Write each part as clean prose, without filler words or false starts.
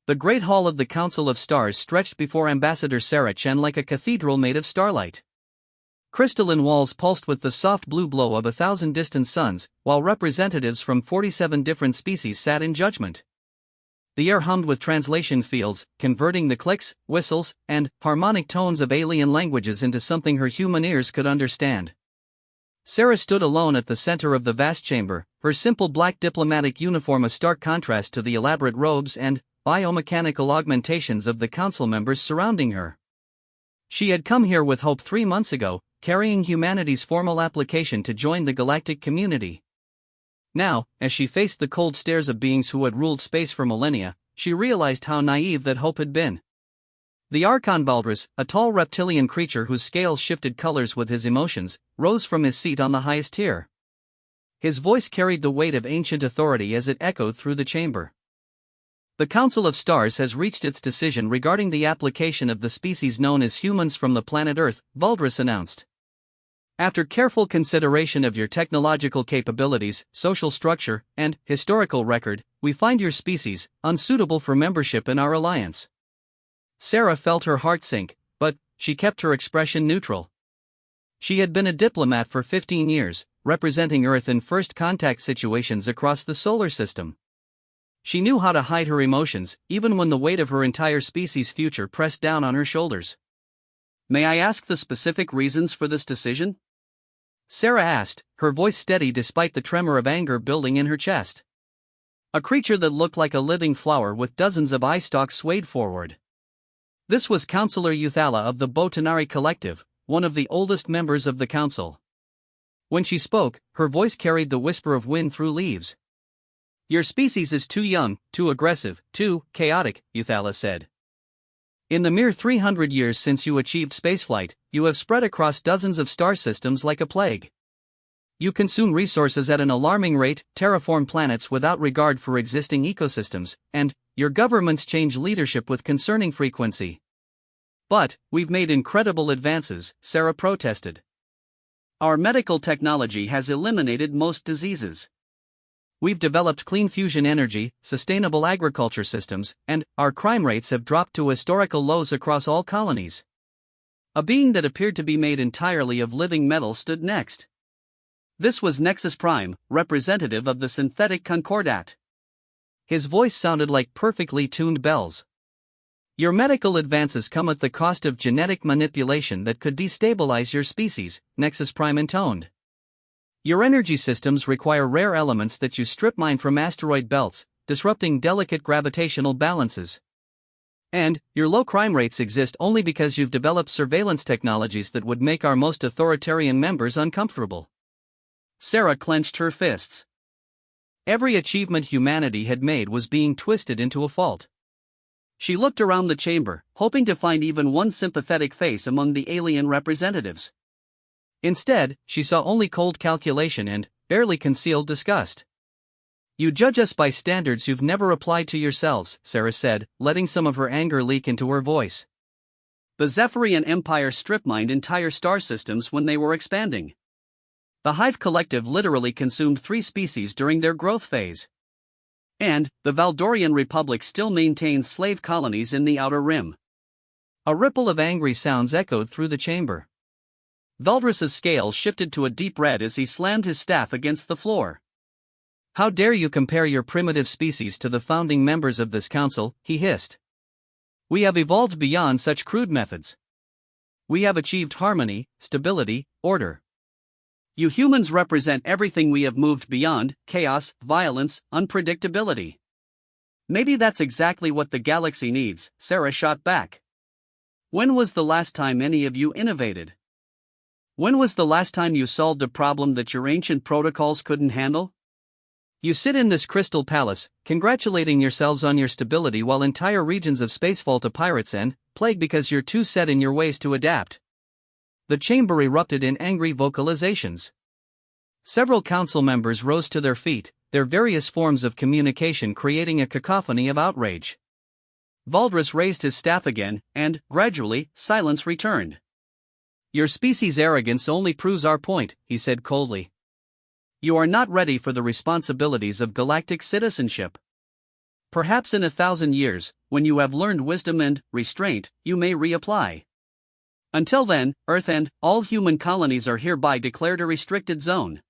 The Great Hall of the Council of Stars stretched before Ambassador Sarah Chen like a cathedral made of starlight. Crystalline walls pulsed with the soft blue glow of 1,000 distant suns, while representatives from 47 different species sat in judgment. The air hummed with translation fields, converting the clicks, whistles, and harmonic tones of alien languages into something her human ears could understand. Sarah stood alone at the center of the vast chamber, her simple black diplomatic uniform a stark contrast to the elaborate robes and biomechanical augmentations of the council members surrounding her. She had come here with hope 3 months ago, carrying humanity's formal application to join the galactic community. Now, as she faced the cold stares of beings who had ruled space for millennia, she realized how naive that hope had been. The Archon Baldrus, a tall reptilian creature whose scales shifted colors with his emotions, rose from his seat on the highest tier. His voice carried the weight of ancient authority as it echoed through the chamber. The Council of Stars has reached its decision regarding the application of the species known as humans from the planet Earth, Baldrus announced. After careful consideration of your technological capabilities, social structure, and historical record, we find your species unsuitable for membership in our alliance. Sarah felt her heart sink, but she kept her expression neutral. She had been a diplomat for 15 years, representing Earth in first contact situations across the solar system. She knew how to hide her emotions, even when the weight of her entire species' future pressed down on her shoulders. "May I ask the specific reasons for this decision?" Sarah asked, her voice steady despite the tremor of anger building in her chest. A creature that looked like a living flower with dozens of eye stalks swayed forward. This was Councillor Euthala of the Botanari Collective, one of the oldest members of the council. When she spoke, her voice carried the whisper of wind through leaves. "Your species is too young, too aggressive, too chaotic," Euthala said. "In the mere 300 years since you achieved spaceflight, you have spread across dozens of star systems like a plague. You consume resources at an alarming rate, terraform planets without regard for existing ecosystems, and your governments change leadership with concerning frequency." "But we've made incredible advances," Sarah protested. "Our medical technology has eliminated most diseases. We've developed clean fusion energy, sustainable agriculture systems, and our crime rates have dropped to historical lows across all colonies." A being that appeared to be made entirely of living metal stood next. This was Nexus Prime, representative of the synthetic Concordat. His voice sounded like perfectly tuned bells. "Your medical advances come at the cost of genetic manipulation that could destabilize your species," Nexus Prime intoned. "Your energy systems require rare elements that you strip mine from asteroid belts, disrupting delicate gravitational balances. And your low crime rates exist only because you've developed surveillance technologies that would make our most authoritarian members uncomfortable." Sarah clenched her fists. Every achievement humanity had made was being twisted into a fault. She looked around the chamber, hoping to find even one sympathetic face among the alien representatives. Instead, she saw only cold calculation and barely concealed disgust. "You judge us by standards you've never applied to yourselves," Sarah said, letting some of her anger leak into her voice. "The Zephyrian Empire strip-mined entire star systems when they were expanding. The Hive Collective literally consumed 3 species during their growth phase. And the Valdorian Republic still maintains slave colonies in the Outer Rim." A ripple of angry sounds echoed through the chamber. Valdrus's scales shifted to a deep red as he slammed his staff against the floor. "How dare you compare your primitive species to the founding members of this council," he hissed. "We have evolved beyond such crude methods. We have achieved harmony, stability, order. You humans represent everything we have moved beyond: chaos, violence, unpredictability." "Maybe that's exactly what the galaxy needs," Sarah shot back. "When was the last time any of you innovated? When was the last time you solved a problem that your ancient protocols couldn't handle? You sit in this crystal palace, congratulating yourselves on your stability while entire regions of space fall to pirates and plague because you're too set in your ways to adapt." The chamber erupted in angry vocalizations. Several council members rose to their feet, their various forms of communication creating a cacophony of outrage. Valdrus raised his staff again, and, gradually, silence returned. "Your species' arrogance only proves our point," he said coldly. "You are not ready for the responsibilities of galactic citizenship. Perhaps in 1,000 years, when you have learned wisdom and restraint, you may reapply. Until then, Earth and all human colonies are hereby declared a restricted zone.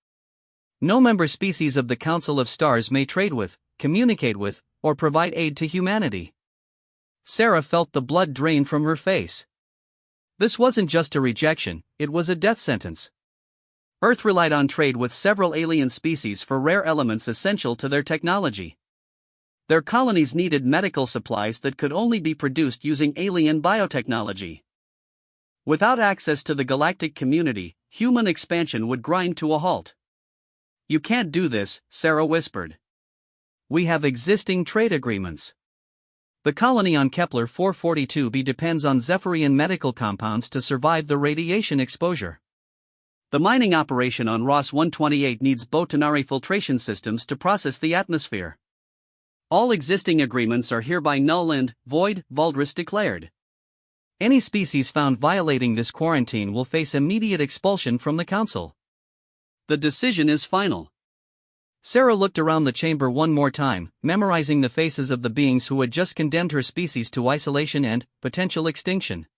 No member species of the Council of Stars may trade with, communicate with, or provide aid to humanity. Sarah felt the blood drain from her face. This wasn't just a rejection, it was a death sentence. Earth relied on trade with several alien species for rare elements essential to their technology. Their colonies needed medical supplies that could only be produced using alien biotechnology. Without access to the galactic community, human expansion would grind to a halt. "You can't do this," Sarah whispered. "We have existing trade agreements." The colony on Kepler 442b depends on Zephyrian medical compounds to survive the radiation exposure. The mining operation on Ross 128 needs Botanari filtration systems to process the atmosphere. All existing agreements are hereby null and void, Valdris declared. Any species found violating this quarantine will face immediate expulsion from the Council. The decision is final. Sarah looked around the chamber one more time, memorizing the faces of the beings who had just condemned her species to isolation and potential extinction.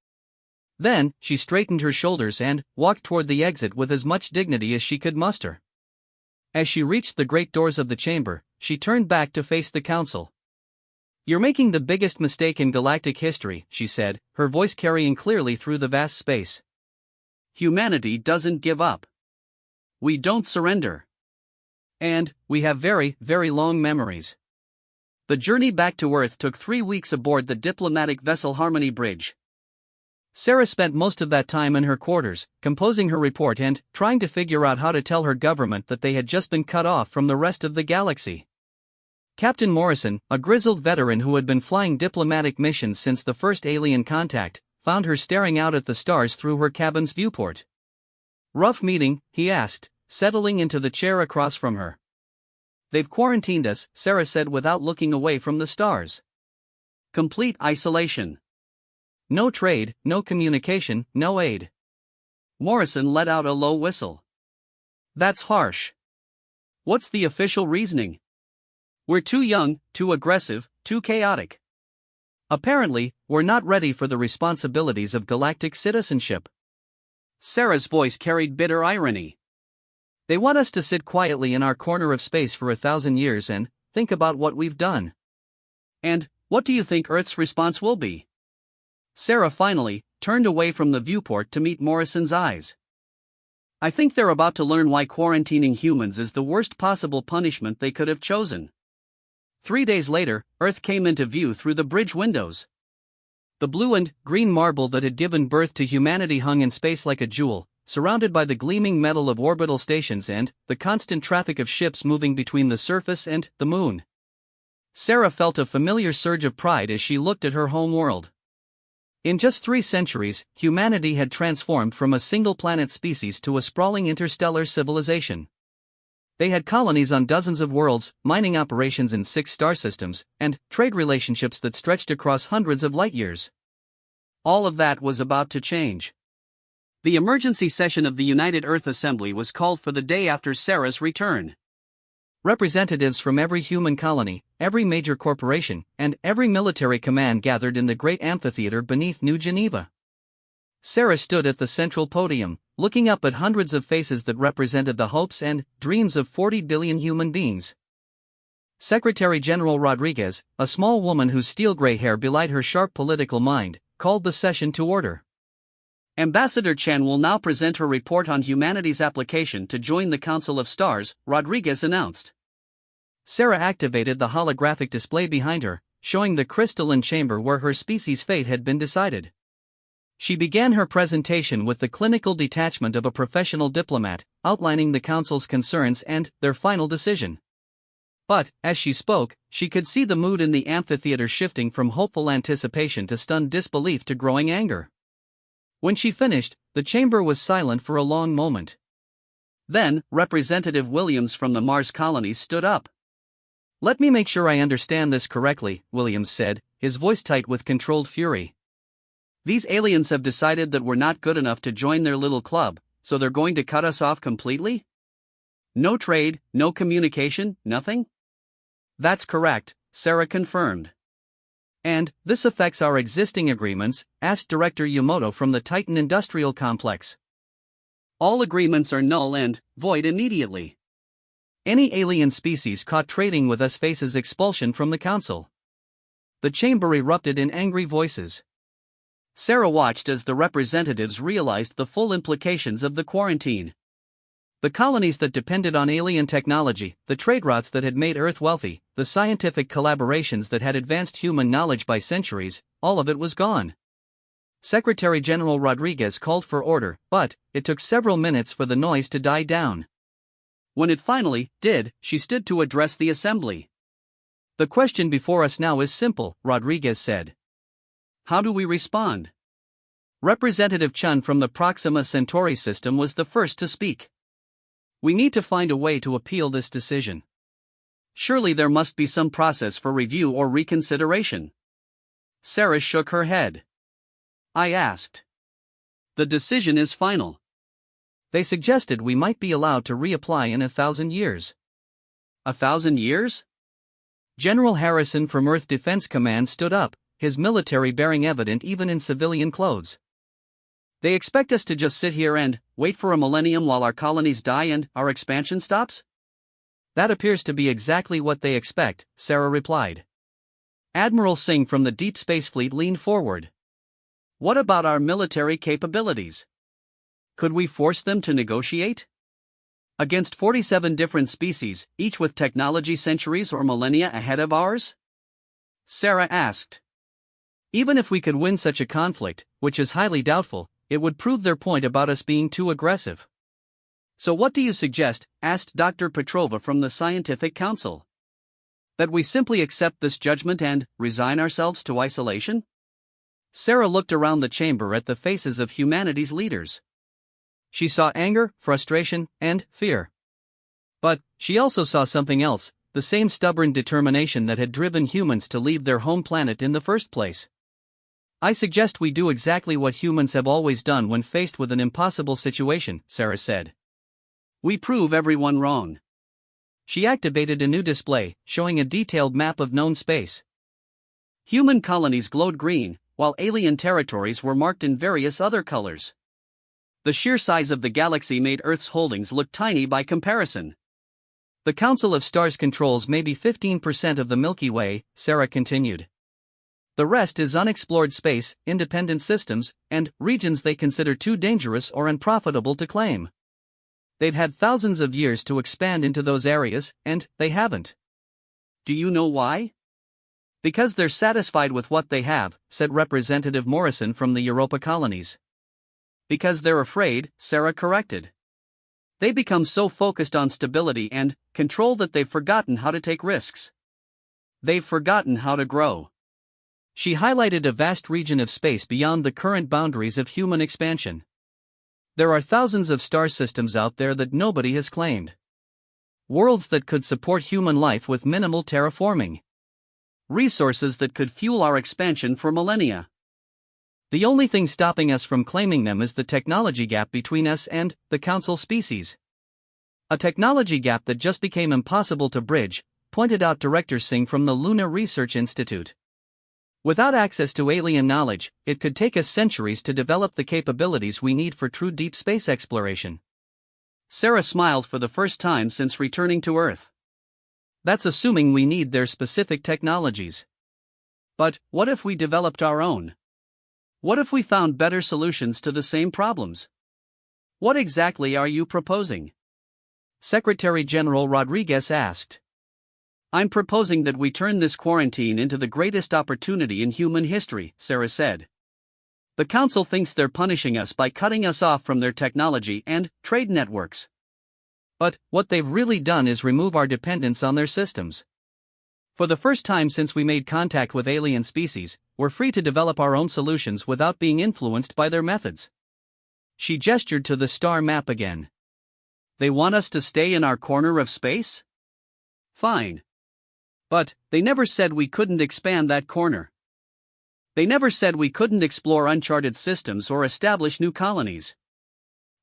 Then, she straightened her shoulders and walked toward the exit with as much dignity as she could muster. As she reached the great doors of the chamber, she turned back to face the Council. "You're making the biggest mistake in galactic history," she said, her voice carrying clearly through the vast space. "Humanity doesn't give up. We don't surrender. And we have very, very long memories." The journey back to Earth took 3 weeks aboard the diplomatic vessel Harmony Bridge. Sarah spent most of that time in her quarters, composing her report and trying to figure out how to tell her government that they had just been cut off from the rest of the galaxy. Captain Morrison, a grizzled veteran who had been flying diplomatic missions since the first alien contact, found her staring out at the stars through her cabin's viewport. "Rough meeting?" he asked, settling into the chair across from her. "They've quarantined us," Sarah said without looking away from the stars. "Complete isolation. No trade, no communication, no aid." Morrison let out a low whistle. "That's harsh. What's the official reasoning?" "We're too young, too aggressive, too chaotic. Apparently, we're not ready for the responsibilities of galactic citizenship." Sarah's voice carried bitter irony. "They want us to sit quietly in our corner of space for 1,000 years and think about what we've done. And what do you think Earth's response will be?" Sarah finally turned away from the viewport to meet Morrison's eyes. "I think they're about to learn why quarantining humans is the worst possible punishment they could have chosen." 3 days later, Earth came into view through the bridge windows. The blue and green marble that had given birth to humanity hung in space like a jewel, surrounded by the gleaming metal of orbital stations and the constant traffic of ships moving between the surface and the moon. Sarah felt a familiar surge of pride as she looked at her home world. In just 3 centuries, humanity had transformed from a single-planet species to a sprawling interstellar civilization. They had colonies on dozens of worlds, mining operations in 6 star systems, and trade relationships that stretched across hundreds of light-years. All of that was about to change. The emergency session of the United Earth Assembly was called for the day after Sarah's return. Representatives from every human colony, every major corporation, and every military command gathered in the great amphitheater beneath New Geneva. Sarah stood at the central podium, looking up at hundreds of faces that represented the hopes and dreams of 40 billion human beings. Secretary General Rodriguez, a small woman whose steel-gray hair belied her sharp political mind, called the session to order. "Ambassador Chen will now present her report on humanity's application to join the Council of Stars," Rodriguez announced. Sarah activated the holographic display behind her, showing the crystalline chamber where her species' fate had been decided. She began her presentation with the clinical detachment of a professional diplomat, outlining the Council's concerns and their final decision. But, as she spoke, she could see the mood in the amphitheater shifting from hopeful anticipation to stunned disbelief to growing anger. When she finished, the chamber was silent for a long moment. Then, Representative Williams from the Mars colonies stood up. "Let me make sure I understand this correctly," Williams said, his voice tight with controlled fury. "These aliens have decided that we're not good enough to join their little club, so they're going to cut us off completely? No trade, no communication, nothing?" "That's correct," Sarah confirmed. And this affects our existing agreements? Asked Director Yamoto from the Titan Industrial Complex. All agreements are null and void immediately. Any alien species caught trading with us faces expulsion from the Council. The chamber erupted in angry voices. Sarah watched as the representatives realized the full implications of the quarantine. The colonies that depended on alien technology, the trade routes that had made Earth wealthy, the scientific collaborations that had advanced human knowledge by centuries, all of it was gone. Secretary General Rodriguez called for order, but it took several minutes for the noise to die down. When it finally did, she stood to address the assembly. The question before us now is simple, Rodriguez said. How do we respond? Representative Chun from the Proxima Centauri system was the first to speak. We need to find a way to appeal this decision. Surely there must be some process for review or reconsideration. Sarah shook her head. I asked. The decision is final. They suggested we might be allowed to reapply in 1,000 years. 1,000 years? General Harrison from Earth Defense Command stood up, his military bearing evident even in civilian clothes. They expect us to just sit here and wait for a millennium while our colonies die and our expansion stops? That appears to be exactly what they expect, Sarah replied. Admiral Singh from the Deep Space Fleet leaned forward. What about our military capabilities? Could we force them to negotiate? Against 47 different species, each with technology centuries or millennia ahead of ours? Sarah asked. Even if we could win such a conflict, which is highly doubtful, it would prove their point about us being too aggressive. So what do you suggest? Asked Dr. Petrova from the Scientific Council. That we simply accept this judgment and resign ourselves to isolation? Sarah looked around the chamber at the faces of humanity's leaders. She saw anger, frustration, and fear. But she also saw something else, the same stubborn determination that had driven humans to leave their home planet in the first place. I suggest we do exactly what humans have always done when faced with an impossible situation, Sarah said. We prove everyone wrong. She activated a new display, showing a detailed map of known space. Human colonies glowed green, while alien territories were marked in various other colors. The sheer size of the galaxy made Earth's holdings look tiny by comparison. The Council of Stars controls maybe 15% of the Milky Way, Sarah continued. The rest is unexplored space, independent systems, and regions they consider too dangerous or unprofitable to claim. They've had thousands of years to expand into those areas, and they haven't. Do you know why? Because they're satisfied with what they have, said Representative Morrison from the Europa colonies. Because they're afraid, Sarah corrected. They become so focused on stability and control that they've forgotten how to take risks. They've forgotten how to grow. She highlighted a vast region of space beyond the current boundaries of human expansion. There are thousands of star systems out there that nobody has claimed. Worlds that could support human life with minimal terraforming. Resources that could fuel our expansion for millennia. The only thing stopping us from claiming them is the technology gap between us and the Council species. A technology gap that just became impossible to bridge, pointed out Director Singh from the Lunar Research Institute. Without access to alien knowledge, it could take us centuries to develop the capabilities we need for true deep space exploration. Sarah smiled for the first time since returning to Earth. That's assuming we need their specific technologies. But what if we developed our own? What if we found better solutions to the same problems? What exactly are you proposing? Secretary General Rodriguez asked. I'm proposing that we turn this quarantine into the greatest opportunity in human history, Sarah said. The Council thinks they're punishing us by cutting us off from their technology and trade networks. But what they've really done is remove our dependence on their systems. For the first time since we made contact with alien species, we're free to develop our own solutions without being influenced by their methods. She gestured to the star map again. They want us to stay in our corner of space? Fine. But they never said we couldn't expand that corner. They never said we couldn't explore uncharted systems or establish new colonies.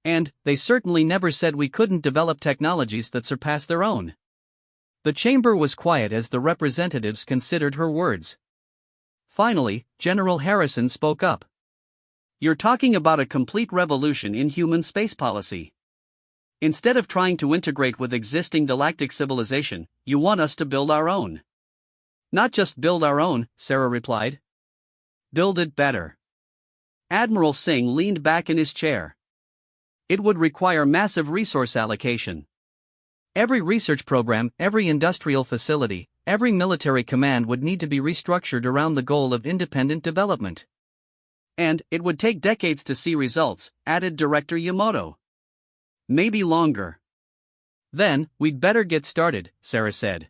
And they certainly never said we couldn't develop technologies that surpass their own. The chamber was quiet as the representatives considered her words. Finally, General Harrison spoke up. "You're talking about a complete revolution in human space policy. Instead of trying to integrate with existing galactic civilization, you want us to build our own." "Not just build our own," Sarah replied. "Build it better." Admiral Singh leaned back in his chair. "It would require massive resource allocation. Every research program, every industrial facility, every military command would need to be restructured around the goal of independent development. And it would take decades to see results," added Director Yamamoto. "Maybe longer." "Then, we'd better get started," Sarah said.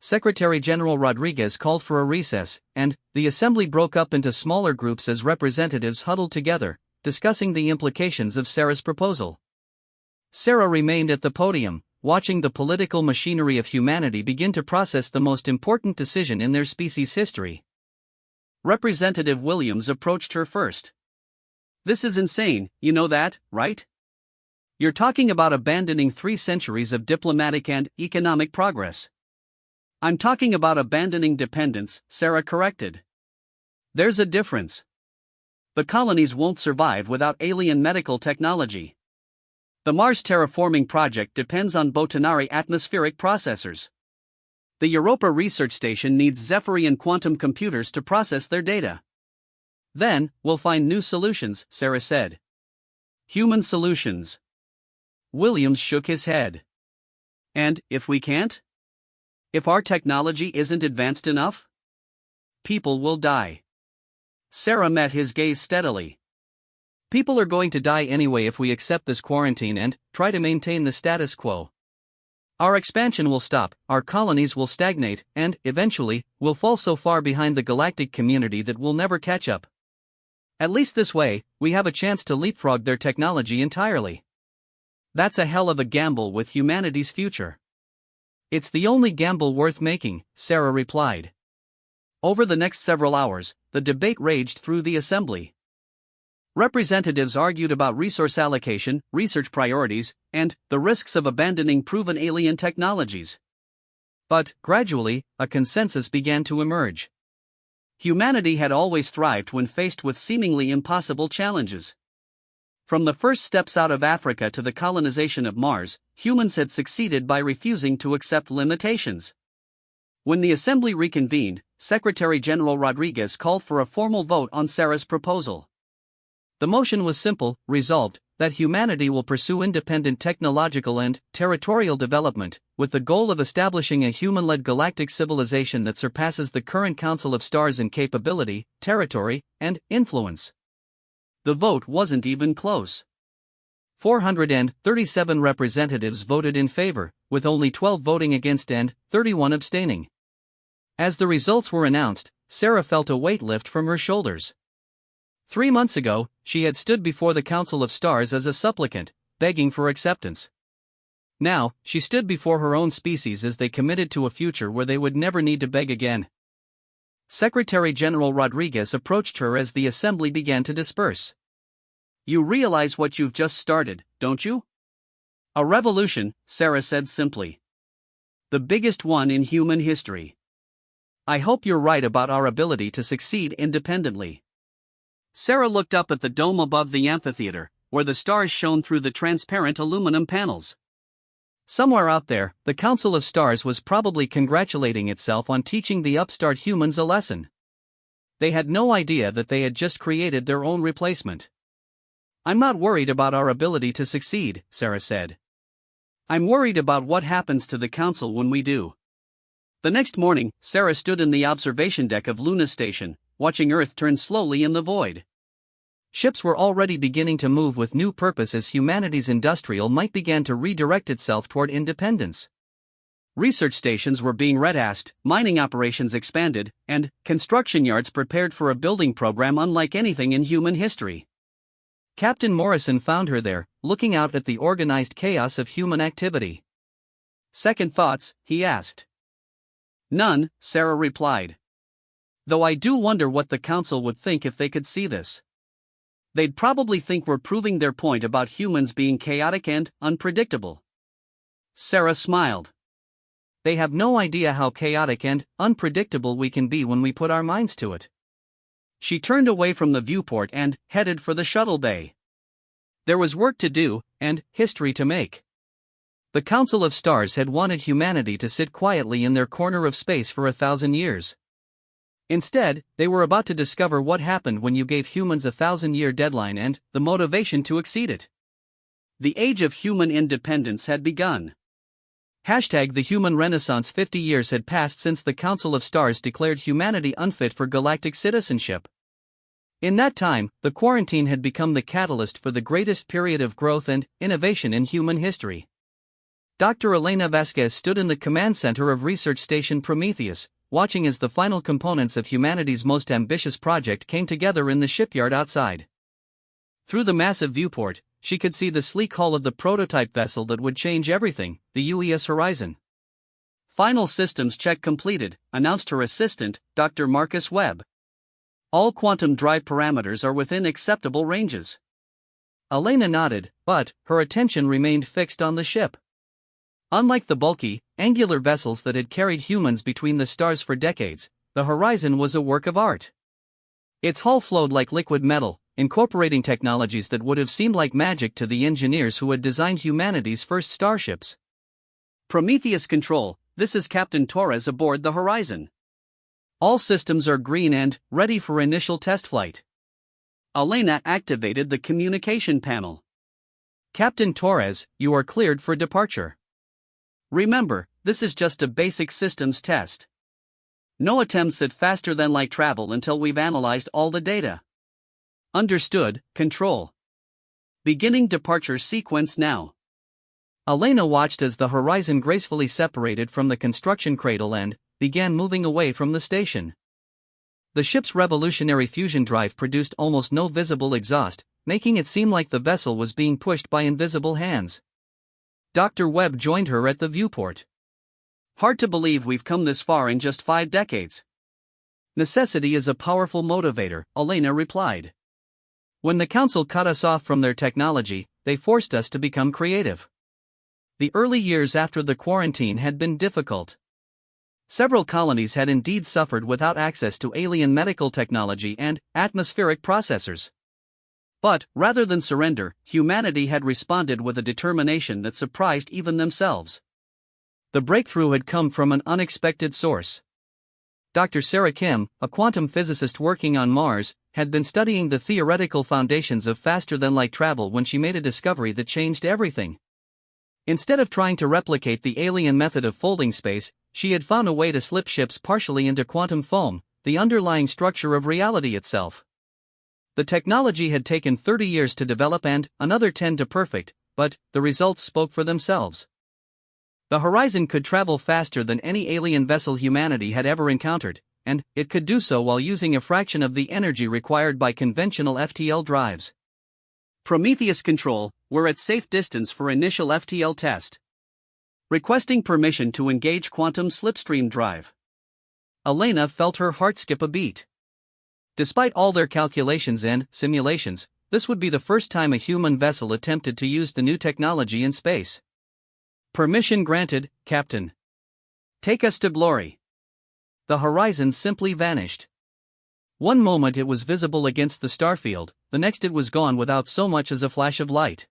Secretary General Rodriguez called for a recess, and the assembly broke up into smaller groups as representatives huddled together, discussing the implications of Sarah's proposal. Sarah remained at the podium, watching the political machinery of humanity begin to process the most important decision in their species' history. Representative Williams approached her first. "This is insane, you know that, right? You're talking about abandoning 3 centuries of diplomatic and economic progress." "I'm talking about abandoning dependence," Sarah corrected. "There's a difference. The colonies won't survive without alien medical technology. The Mars terraforming project depends on Botanari atmospheric processors. The Europa Research Station needs Zephyrian quantum computers to process their data. Then, we'll find new solutions," Sarah said. "Human solutions." Williams shook his head. "And if we can't? If our technology isn't advanced enough? People will die." Sarah met his gaze steadily. "People are going to die anyway if we accept this quarantine and try to maintain the status quo. Our expansion will stop, our colonies will stagnate, and, eventually, we'll fall so far behind the galactic community that we'll never catch up. At least this way, we have a chance to leapfrog their technology entirely. That's a hell of a gamble with humanity's future." "It's the only gamble worth making," Sarah replied. Over the next several hours, the debate raged through the assembly. Representatives argued about resource allocation, research priorities, and the risks of abandoning proven alien technologies. But, gradually, a consensus began to emerge. Humanity had always thrived when faced with seemingly impossible challenges. From the first steps out of Africa to the colonization of Mars, humans had succeeded by refusing to accept limitations. When the assembly reconvened, Secretary General Rodriguez called for a formal vote on Sarah's proposal. The motion was simple: resolved, that humanity will pursue independent technological and territorial development, with the goal of establishing a human-led galactic civilization that surpasses the current Council of Stars in capability, territory, and influence. The vote wasn't even close. 437 representatives voted in favor, with only 12 voting against and 31 abstaining. As the results were announced, Sarah felt a weight lift from her shoulders. 3 months ago, she had stood before the Council of Stars as a supplicant, begging for acceptance. Now, she stood before her own species as they committed to a future where they would never need to beg again. Secretary General Rodriguez approached her as the assembly began to disperse. "You realize what you've just started, don't you?" "A revolution," Sarah said simply. "The biggest one in human history. I hope you're right about our ability to succeed independently." Sarah looked up at the dome above the amphitheater, where the stars shone through the transparent aluminum panels. Somewhere out there, the Council of Stars was probably congratulating itself on teaching the upstart humans a lesson. They had no idea that they had just created their own replacement. "I'm not worried about our ability to succeed," Sarah said. "I'm worried about what happens to the Council when we do." The next morning, Sarah stood in the observation deck of Luna Station, watching Earth turn slowly in the void. Ships were already beginning to move with new purpose as humanity's industrial might began to redirect itself toward independence. Research stations were being red-assed, mining operations expanded, and construction yards prepared for a building program unlike anything in human history. Captain Morrison found her there, looking out at the organized chaos of human activity. "Second thoughts?" he asked. "None," Sarah replied. "Though I do wonder what the Council would think if they could see this. They'd probably think we're proving their point about humans being chaotic and unpredictable." Sarah smiled. they have no idea how chaotic and unpredictable we can be when we put our minds to it. She turned away from the viewport and headed for the shuttle bay. There was work to do, and history to make. The Council of Stars had wanted humanity to sit quietly in their corner of space for 1,000 years. Instead, they were about to discover what happened when you gave humans a 1,000-year deadline and the motivation to exceed it. The age of human independence had begun. The human renaissance. 50 years had passed since the Council of Stars declared humanity unfit for galactic citizenship. In that time, the quarantine had become the catalyst for the greatest period of growth and innovation in human history. Dr. Elena Vasquez stood in the command center of Research Station Prometheus, watching as the final components of humanity's most ambitious project came together in the shipyard outside. Through the massive viewport, she could see the sleek hull of the prototype vessel that would change everything, the UES Horizon. Final systems check completed, announced her assistant, Dr. Marcus Webb. All quantum drive parameters are within acceptable ranges. Elena nodded, but her attention remained fixed on the ship. Unlike the bulky, angular vessels that had carried humans between the stars for decades, the Horizon was a work of art. Its hull flowed like liquid metal, incorporating technologies that would have seemed like magic to the engineers who had designed humanity's first starships. Prometheus Control, this is Captain Torres aboard the Horizon. All systems are green and ready for initial test flight. Elena activated the communication panel. Captain Torres, you are cleared for departure. Remember, this is just a basic systems test. No attempts at faster-than-light travel until we've analyzed all the data. Understood, Control. Beginning departure sequence now. Elena watched as the Horizon gracefully separated from the construction cradle and began moving away from the station. The ship's revolutionary fusion drive produced almost no visible exhaust, making it seem like the vessel was being pushed by invisible hands. Dr. Webb joined her at the viewport. Hard to believe we've come this far in just 5 decades. Necessity is a powerful motivator, Elena replied. When the Council cut us off from their technology, they forced us to become creative. The early years after the quarantine had been difficult. Several colonies had indeed suffered without access to alien medical technology and atmospheric processors. But, rather than surrender, humanity had responded with a determination that surprised even themselves. The breakthrough had come from an unexpected source. Dr. Sarah Kim, a quantum physicist working on Mars, had been studying the theoretical foundations of faster-than-light travel when she made a discovery that changed everything. Instead of trying to replicate the alien method of folding space, she had found a way to slip ships partially into quantum foam, the underlying structure of reality itself. The technology had taken 30 years to develop and another 10 to perfect, but the results spoke for themselves. The Horizon could travel faster than any alien vessel humanity had ever encountered, and it could do so while using a fraction of the energy required by conventional FTL drives. Prometheus Control, we're at safe distance for initial FTL test. Requesting permission to engage quantum slipstream drive. Elena felt her heart skip a beat. Despite all their calculations and simulations, this would be the first time a human vessel attempted to use the new technology in space. Permission granted, Captain. Take us to glory. The Horizon simply vanished. One moment it was visible against the starfield, the next it was gone without so much as a flash of light.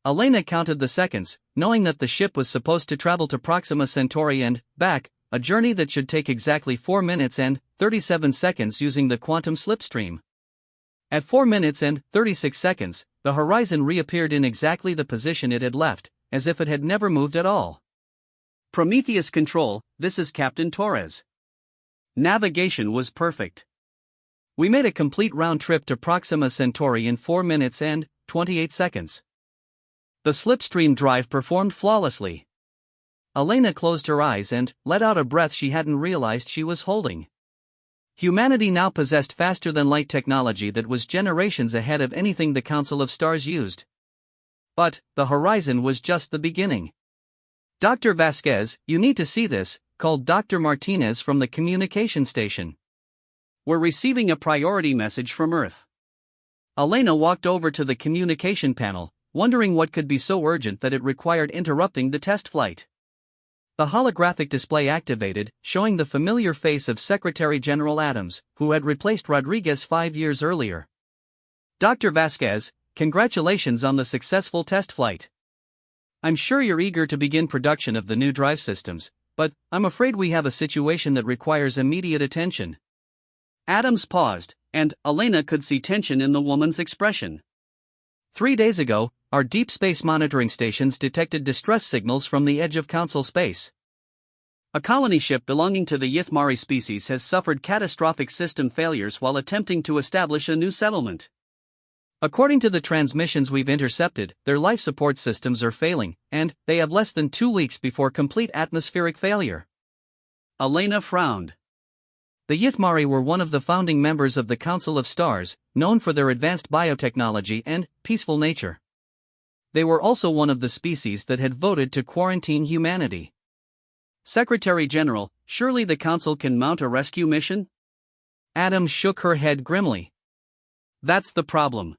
Elena counted the seconds, knowing that the ship was supposed to travel to Proxima Centauri and back, a journey that should take exactly 4 minutes and 37 seconds using the quantum slipstream. At 4 minutes and 36 seconds, the Horizon reappeared in exactly the position it had left, as if it had never moved at all. Prometheus Control, this is Captain Torres. Navigation was perfect. We made a complete round trip to Proxima Centauri in 4 minutes and 28 seconds. The slipstream drive performed flawlessly. Elena closed her eyes and let out a breath she hadn't realized she was holding. Humanity now possessed faster-than-light technology that was generations ahead of anything the Council of Stars used. But the Horizon was just the beginning. Dr. Vasquez, you need to see this, called Dr. Martinez from the communication station. We're receiving a priority message from Earth. Elena walked over to the communication panel, wondering what could be so urgent that it required interrupting the test flight. The holographic display activated, showing the familiar face of Secretary General Adams, who had replaced Rodriguez 5 years earlier. Dr. Vasquez, congratulations on the successful test flight. I'm sure you're eager to begin production of the new drive systems, but I'm afraid we have a situation that requires immediate attention. Adams paused, and Elena could see tension in the woman's expression. 3 days ago, our deep space monitoring stations detected distress signals from the edge of Council space. A colony ship belonging to the Ythmari species has suffered catastrophic system failures while attempting to establish a new settlement. According to the transmissions we've intercepted, their life support systems are failing, and they have less than 2 weeks before complete atmospheric failure. Elena frowned. The Ythmari were one of the founding members of the Council of Stars, known for their advanced biotechnology and peaceful nature. They were also one of the species that had voted to quarantine humanity. Secretary General, surely the Council can mount a rescue mission? Adams shook her head grimly. That's the problem.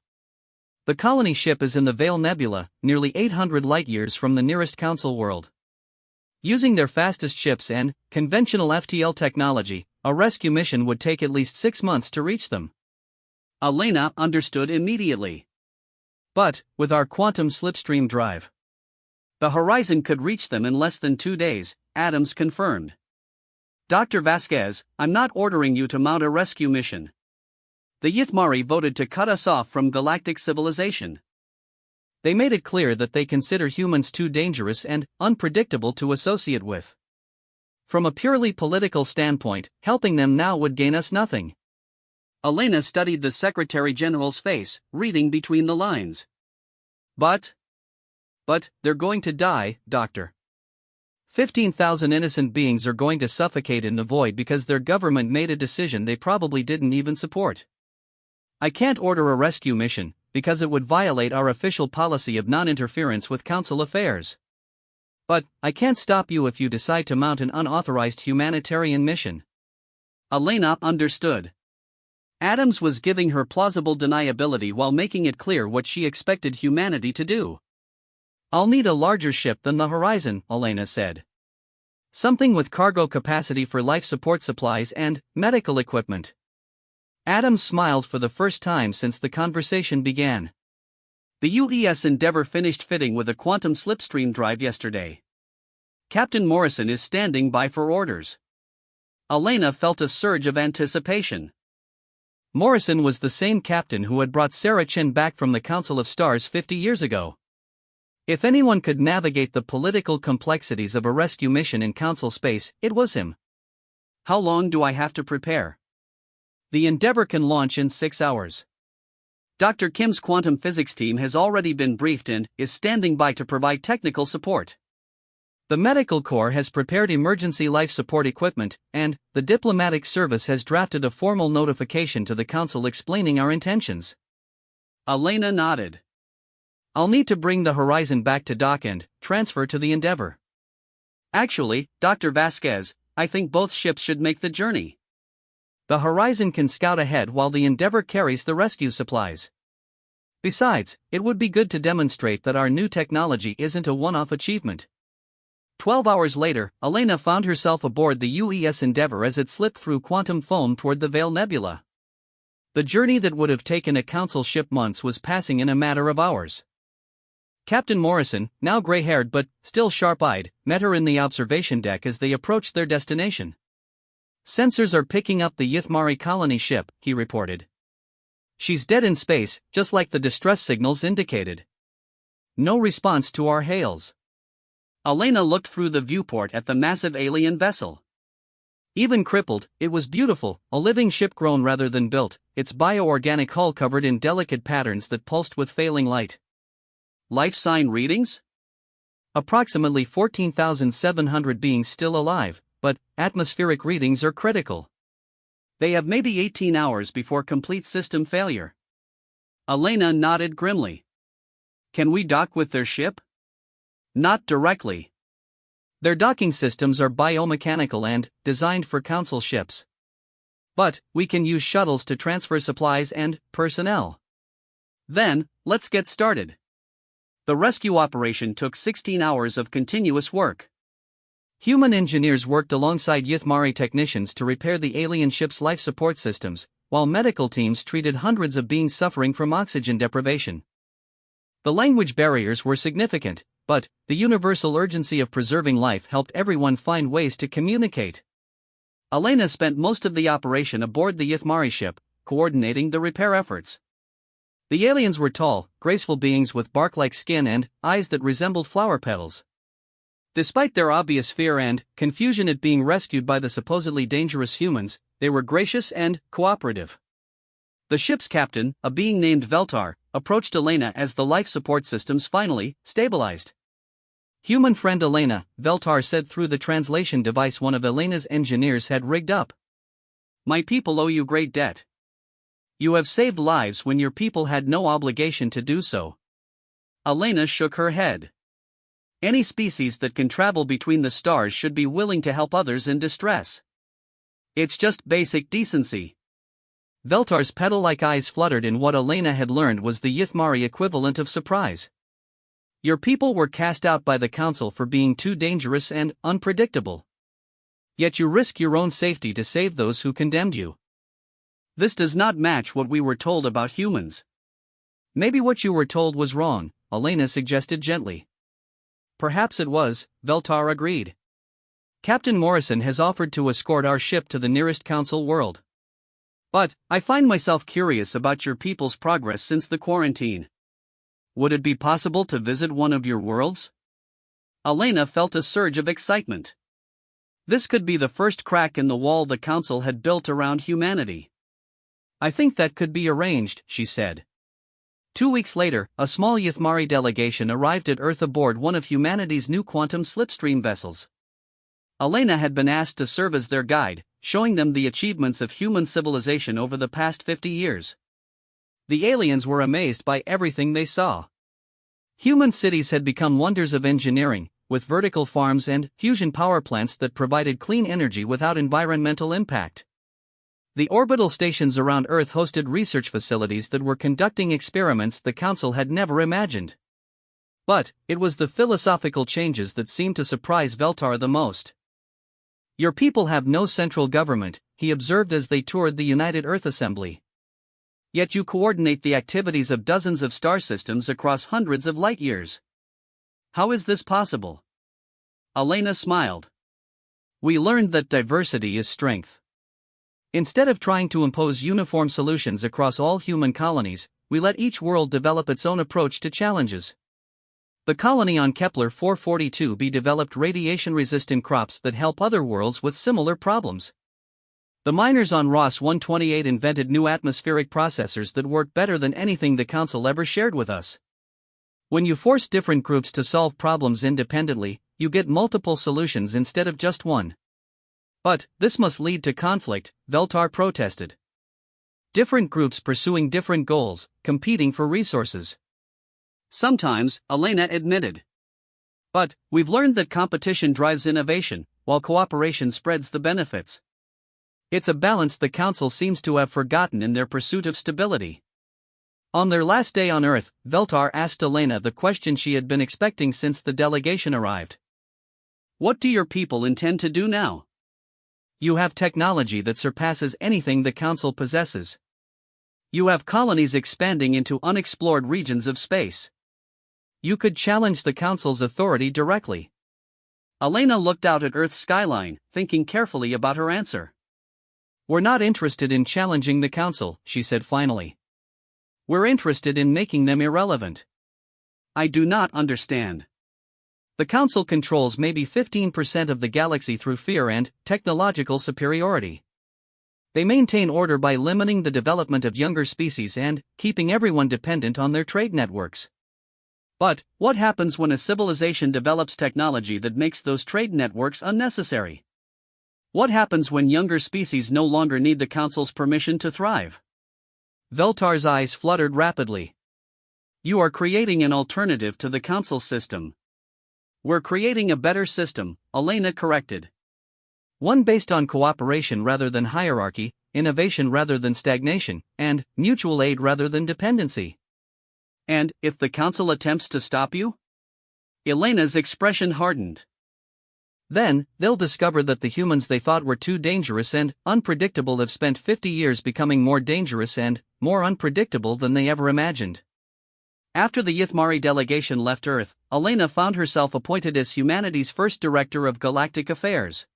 The colony ship is in the Vale Nebula, nearly 800 light-years from the nearest Council world. Using their fastest ships and conventional FTL technology, a rescue mission would take at least 6 months to reach them. Elena understood immediately. But, with our quantum slipstream drive, the Horizon could reach them in less than 2 days, Adams confirmed. Dr. Vasquez, I'm not ordering you to mount a rescue mission. The Ythmari voted to cut us off from galactic civilization. They made it clear that they consider humans too dangerous and unpredictable to associate with. From a purely political standpoint, helping them now would gain us nothing. Elena studied the Secretary General's face, reading between the lines. But they're going to die, Doctor. 15,000 innocent beings are going to suffocate in the void because their government made a decision they probably didn't even support. I can't order a rescue mission, because it would violate our official policy of non-interference with Council affairs. But I can't stop you if you decide to mount an unauthorized humanitarian mission. Elena understood. Adams was giving her plausible deniability while making it clear what she expected humanity to do. I'll need a larger ship than the Horizon, Elena said. Something with cargo capacity for life support supplies and medical equipment. Adams smiled for the first time since the conversation began. The UES Endeavour finished fitting with a quantum slipstream drive yesterday. Captain Morrison is standing by for orders. Elena felt a surge of anticipation. Morrison was the same captain who had brought Sarah Chen back from the Council of Stars 50 years ago. If anyone could navigate the political complexities of a rescue mission in Council space, it was him. How long do I have to prepare? The Endeavour can launch in 6 hours. Dr. Kim's quantum physics team has already been briefed and is standing by to provide technical support. The Medical Corps has prepared emergency life support equipment, and the Diplomatic Service has drafted a formal notification to the Council explaining our intentions. Elena nodded. I'll need to bring the Horizon back to dock and transfer to the Endeavour. Actually, Dr. Vasquez, I think both ships should make the journey. The Horizon can scout ahead while the Endeavour carries the rescue supplies. Besides, it would be good to demonstrate that our new technology isn't a one-off achievement. 12 hours later, Elena found herself aboard the UES Endeavour as it slipped through quantum foam toward the Vale Nebula. The journey that would have taken a Council ship months was passing in a matter of hours. Captain Morrison, now gray-haired but still sharp-eyed, met her in the observation deck as they approached their destination. Sensors are picking up the Ythmari colony ship, he reported. She's dead in space, just like the distress signals indicated. No response to our hails. Elena looked through the viewport at the massive alien vessel. Even crippled, it was beautiful, a living ship grown rather than built, its bioorganic hull covered in delicate patterns that pulsed with failing light. Life sign readings? Approximately 14,700 beings still alive, but atmospheric readings are critical. They have maybe 18 hours before complete system failure. Elena nodded grimly. Can we dock with their ship? Not directly. Their docking systems are biomechanical and designed for Council ships. But we can use shuttles to transfer supplies and personnel. Then, let's get started. The rescue operation took 16 hours of continuous work. Human engineers worked alongside Ythmari technicians to repair the alien ship's life support systems, while medical teams treated hundreds of beings suffering from oxygen deprivation. The language barriers were significant, but the universal urgency of preserving life helped everyone find ways to communicate. Elena spent most of the operation aboard the Ythmari ship, coordinating the repair efforts. The aliens were tall, graceful beings with bark-like skin and eyes that resembled flower petals. Despite their obvious fear and confusion at being rescued by the supposedly dangerous humans, they were gracious and cooperative. The ship's captain, a being named Veltar, approached Elena as the life support systems finally stabilized. "Human friend Elena," Veltar said through the translation device one of Elena's engineers had rigged up. "My people owe you great debt. You have saved lives when your people had no obligation to do so." Elena shook her head. "Any species that can travel between the stars should be willing to help others in distress. It's just basic decency." Veltar's petal-like eyes fluttered in what Elena had learned was the Ythmari equivalent of surprise. "Your people were cast out by the council for being too dangerous and unpredictable. Yet you risk your own safety to save those who condemned you. This does not match what we were told about humans." "Maybe what you were told was wrong," Elena suggested gently. "Perhaps it was," Veltar agreed. "Captain Morrison has offered to escort our ship to the nearest council world. But I find myself curious about your people's progress since the quarantine. Would it be possible to visit one of your worlds?" Elena felt a surge of excitement. This could be the first crack in the wall the council had built around humanity. "I think that could be arranged," she said. 2 weeks later, a small Ythmari delegation arrived at Earth aboard one of humanity's new quantum slipstream vessels. Elena had been asked to serve as their guide, showing them the achievements of human civilization over the past 50 years. The aliens were amazed by everything they saw. Human cities had become wonders of engineering, with vertical farms and fusion power plants that provided clean energy without environmental impact. The orbital stations around Earth hosted research facilities that were conducting experiments the Council had never imagined. But it was the philosophical changes that seemed to surprise Veltar the most. "Your people have no central government," he observed as they toured the United Earth Assembly. "Yet you coordinate the activities of dozens of star systems across hundreds of light years. How is this possible?" Elena smiled. "We learned that diversity is strength. Instead of trying to impose uniform solutions across all human colonies, we let each world develop its own approach to challenges. The colony on Kepler 442b developed radiation-resistant crops that help other worlds with similar problems. The miners on Ross 128 invented new atmospheric processors that work better than anything the Council ever shared with us. When you force different groups to solve problems independently, you get multiple solutions instead of just one." "But this must lead to conflict," Veltar protested. "Different groups pursuing different goals, competing for resources." "Sometimes," Elena admitted. "But we've learned that competition drives innovation, while cooperation spreads the benefits. It's a balance the Council seems to have forgotten in their pursuit of stability." On their last day on Earth, Veltar asked Elena the question she had been expecting since the delegation arrived. "What do your people intend to do now? You have technology that surpasses anything the Council possesses. You have colonies expanding into unexplored regions of space. You could challenge the Council's authority directly." Elena looked out at Earth's skyline, thinking carefully about her answer. "We're not interested in challenging the Council," she said finally. "We're interested in making them irrelevant." "I do not understand." "The Council controls maybe 15% of the galaxy through fear and technological superiority. They maintain order by limiting the development of younger species and keeping everyone dependent on their trade networks. But what happens when a civilization develops technology that makes those trade networks unnecessary? What happens when younger species no longer need the Council's permission to thrive?" Veltar's eyes fluttered rapidly. "You are creating an alternative to the Council system." "We're creating a better system," Elena corrected. "One based on cooperation rather than hierarchy, innovation rather than stagnation, and mutual aid rather than dependency." "And if the Council attempts to stop you?" Elena's expression hardened. Then, they'll discover that the humans they thought were too dangerous and unpredictable have spent 50 years becoming more dangerous and more unpredictable than they ever imagined. After the Ythmari delegation left Earth, Elena found herself appointed as humanity's first director of galactic affairs.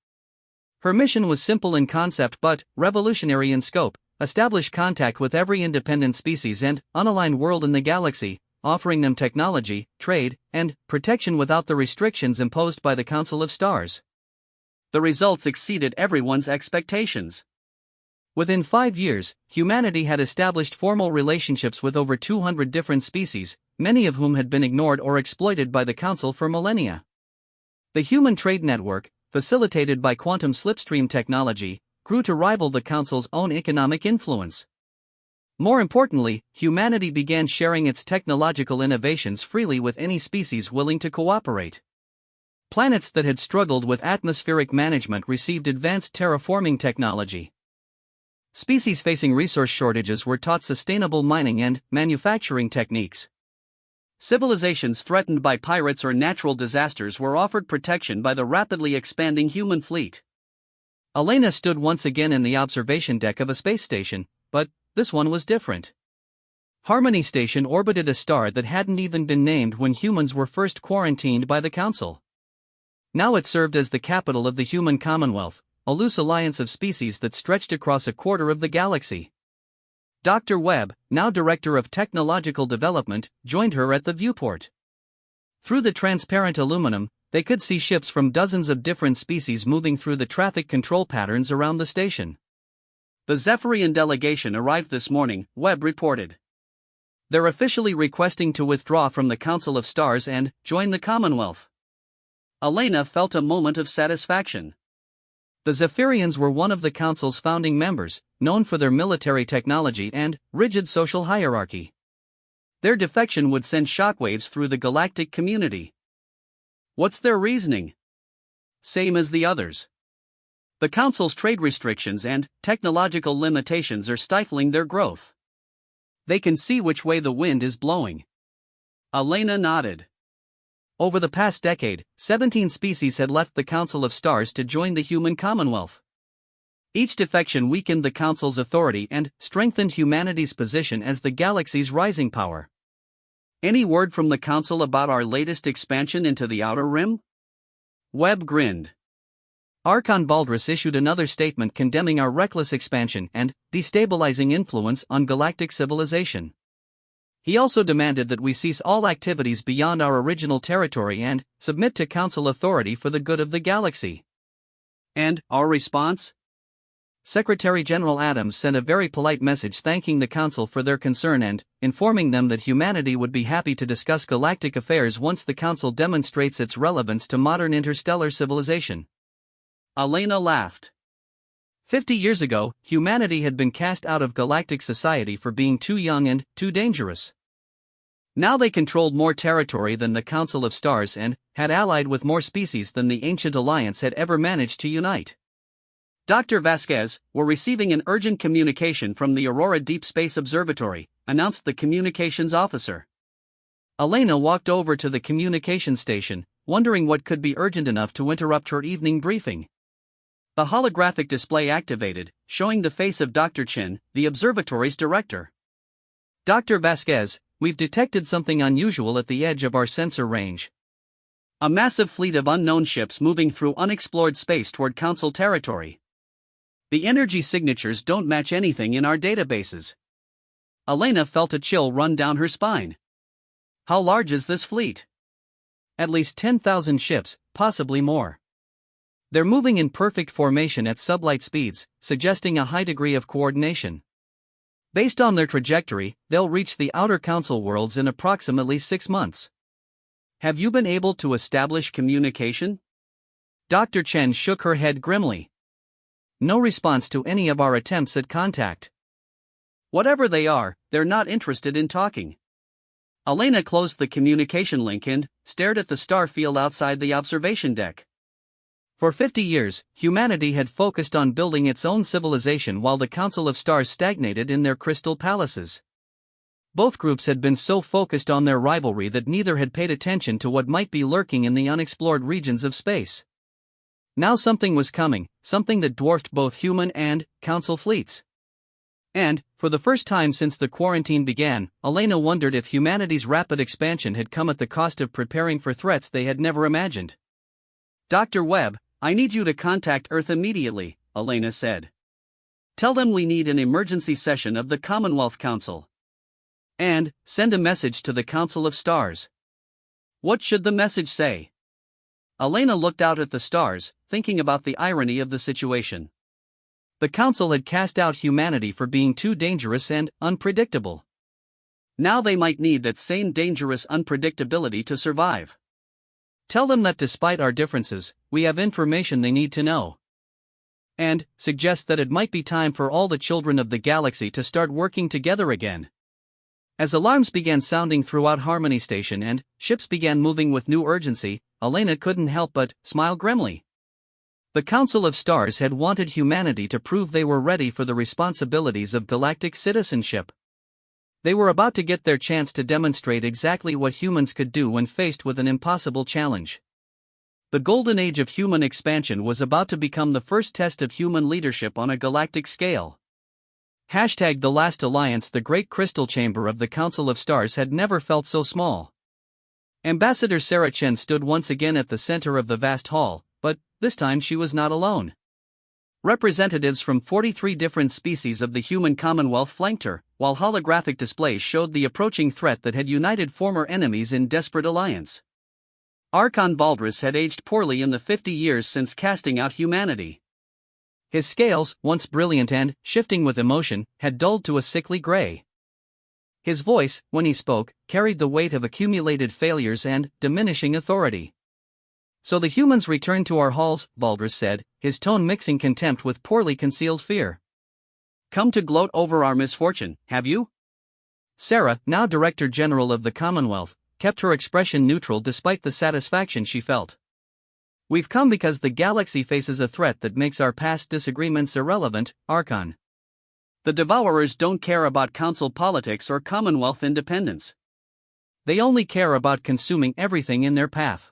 Her mission was simple in concept but revolutionary in scope: establish contact with every independent species and unaligned world in the galaxy, offering them technology, trade, and protection without the restrictions imposed by the Council of Stars. The results exceeded everyone's expectations. Within 5 years, humanity had established formal relationships with over 200 different species, many of whom had been ignored or exploited by the Council for millennia. The human trade network, facilitated by quantum slipstream technology, grew to rival the Council's own economic influence. More importantly, humanity began sharing its technological innovations freely with any species willing to cooperate. Planets that had struggled with atmospheric management received advanced terraforming technology. Species facing resource shortages were taught sustainable mining and manufacturing techniques. Civilizations threatened by pirates or natural disasters were offered protection by the rapidly expanding human fleet. Elena stood once again in the observation deck of a space station, but this one was different. Harmony Station orbited a star that hadn't even been named when humans were first quarantined by the Council. Now it served as the capital of the human Commonwealth, a loose alliance of species that stretched across a quarter of the galaxy. Dr. Webb, now Director of Technological Development, joined her at the viewport. Through the transparent aluminum, they could see ships from dozens of different species moving through the traffic control patterns around the station. The Zephyrian delegation arrived this morning, Webb reported. They're officially requesting to withdraw from the Council of Stars and join the Commonwealth. Elena felt a moment of satisfaction. The Zephyrians were one of the Council's founding members, known for their military technology and rigid social hierarchy. Their defection would send shockwaves through the galactic community. What's their reasoning? Same as the others. The Council's trade restrictions and technological limitations are stifling their growth. They can see which way the wind is blowing. Elena nodded. Over the past decade, 17 species had left the Council of Stars to join the human Commonwealth. Each defection weakened the Council's authority and strengthened humanity's position as the galaxy's rising power. Any word from the Council about our latest expansion into the Outer Rim? Webb grinned. Archon Baldrus issued another statement condemning our reckless expansion and destabilizing influence on galactic civilization. He also demanded that we cease all activities beyond our original territory and submit to Council authority for the good of the galaxy. And our response? Secretary General Adams sent a very polite message thanking the Council for their concern and informing them that humanity would be happy to discuss galactic affairs once the Council demonstrates its relevance to modern interstellar civilization. Elena laughed. 50 years ago, humanity had been cast out of galactic society for being too young and too dangerous. Now they controlled more territory than the Council of Stars and had allied with more species than the Ancient Alliance had ever managed to unite. Dr. Vasquez, we're receiving an urgent communication from the Aurora Deep Space Observatory, announced the communications officer. Elena walked over to the communications station, wondering what could be urgent enough to interrupt her evening briefing. The holographic display activated, showing the face of Dr. Chen, the observatory's director. Dr. Vasquez, we've detected something unusual at the edge of our sensor range. A massive fleet of unknown ships moving through unexplored space toward Council territory. The energy signatures don't match anything in our databases. Elena felt a chill run down her spine. How large is this fleet? At least 10,000 ships, possibly more. They're moving in perfect formation at sublight speeds, suggesting a high degree of coordination. Based on their trajectory, they'll reach the outer Council worlds in approximately 6 months. Have you been able to establish communication? Dr. Chen shook her head grimly. No response to any of our attempts at contact. Whatever they are, they're not interested in talking. Elena closed the communication link and stared at the star field outside the observation deck. For 50 years, humanity had focused on building its own civilization while the Council of Stars stagnated in their crystal palaces. Both groups had been so focused on their rivalry that neither had paid attention to what might be lurking in the unexplored regions of space. Now something was coming, something that dwarfed both human and Council fleets. And, for the first time since the quarantine began, Elena wondered if humanity's rapid expansion had come at the cost of preparing for threats they had never imagined. "Dr. Webb, I need you to contact Earth immediately," Elena said. "Tell them we need an emergency session of the Commonwealth Council. And, send a message to the Council of Stars." What should the message say? Elena looked out at the stars, thinking about the irony of the situation. The Council had cast out humanity for being too dangerous and unpredictable. Now they might need that same dangerous unpredictability to survive. Tell them that despite our differences, we have information they need to know. And suggest that it might be time for all the children of the galaxy to start working together again. As alarms began sounding throughout Harmony Station and ships began moving with new urgency, Elena couldn't help but smile grimly. The Council of Stars had wanted humanity to prove they were ready for the responsibilities of galactic citizenship. They were about to get their chance to demonstrate exactly what humans could do when faced with an impossible challenge. The golden age of human expansion was about to become the first test of human leadership on a galactic scale. #The Last Alliance. The Great Crystal Chamber of the Council of Stars had never felt so small. Ambassador Sarah Chen stood once again at the center of the vast hall, but this time she was not alone. Representatives from 43 different species of the human commonwealth flanked her, while holographic displays showed the approaching threat that had united former enemies in desperate alliance. Archon Valdris had aged poorly in the 50 years since casting out humanity. His scales, once brilliant and shifting with emotion, had dulled to a sickly gray. His voice, when he spoke, carried the weight of accumulated failures and diminishing authority. "So the humans returned to our halls," Valdris said, his tone mixing contempt with poorly concealed fear. "Come to gloat over our misfortune, have you?" Sarah, now Director General of the Commonwealth, kept her expression neutral despite the satisfaction she felt. "We've come because the galaxy faces a threat that makes our past disagreements irrelevant, Archon. The Devourers don't care about Council politics or Commonwealth independence. They only care about consuming everything in their path."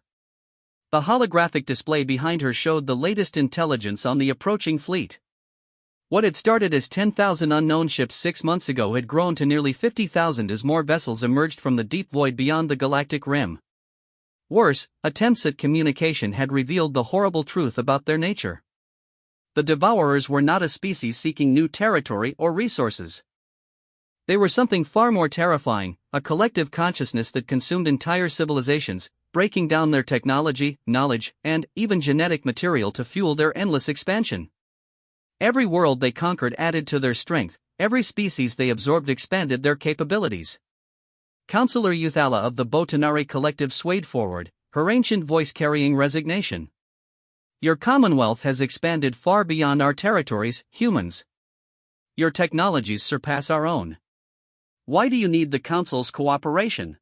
The holographic display behind her showed the latest intelligence on the approaching fleet. What had started as 10,000 unknown ships 6 months ago had grown to nearly 50,000 as more vessels emerged from the deep void beyond the galactic rim. Worse, attempts at communication had revealed the horrible truth about their nature. The Devourers were not a species seeking new territory or resources. They were something far more terrifying, a collective consciousness that consumed entire civilizations, breaking down their technology, knowledge, and even genetic material to fuel their endless expansion. Every world they conquered added to their strength, every species they absorbed expanded their capabilities. Councillor Euthala of the Botanari Collective swayed forward, her ancient voice carrying resignation. "Your Commonwealth has expanded far beyond our territories, humans. Your technologies surpass our own. Why do you need the Council's cooperation?"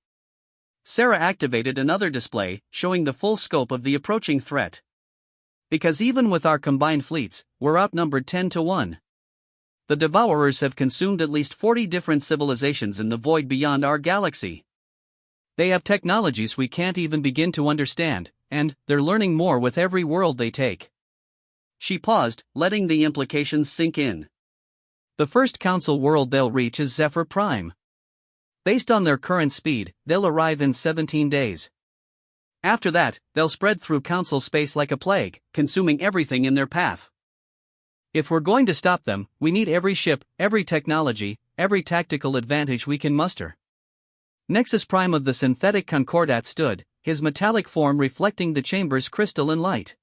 Sarah activated another display, showing the full scope of the approaching threat. "Because even with our combined fleets, we're outnumbered 10 to 1. The Devourers have consumed at least 40 different civilizations in the void beyond our galaxy. They have technologies we can't even begin to understand, and they're learning more with every world they take." She paused, letting the implications sink in. The first Council world they'll reach is Zephyr Prime. Based on their current speed, they'll arrive in 17 days. After that, they'll spread through Council space like a plague, consuming everything in their path. If we're going to stop them, we need every ship, every technology, every tactical advantage we can muster. Nexus Prime of the synthetic Concordat stood, his metallic form reflecting the chamber's crystalline light.